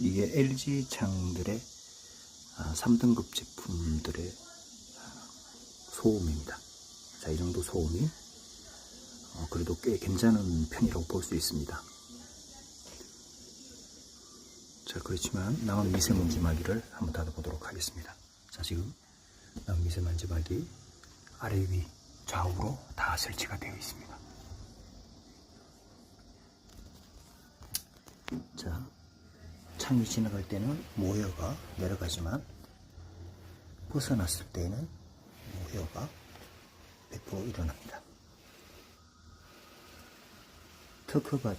이게 LG 창들의 3등급 제품들의 소음입니다. 자, 이 정도 소음이 그래도 꽤 괜찮은 편이라고 볼 수 있습니다. 자, 그렇지만 남은 미세먼지 마기를 한번 닫아보도록 하겠습니다. 자, 지금 남은 미세먼지 마기 아래 위 좌우로 다 설치가 되어 있습니다. 자, 창이 지나갈 때는 모여가 내려가지만 벗어났을 때는 모여가 100% 일어납니다. 특허받은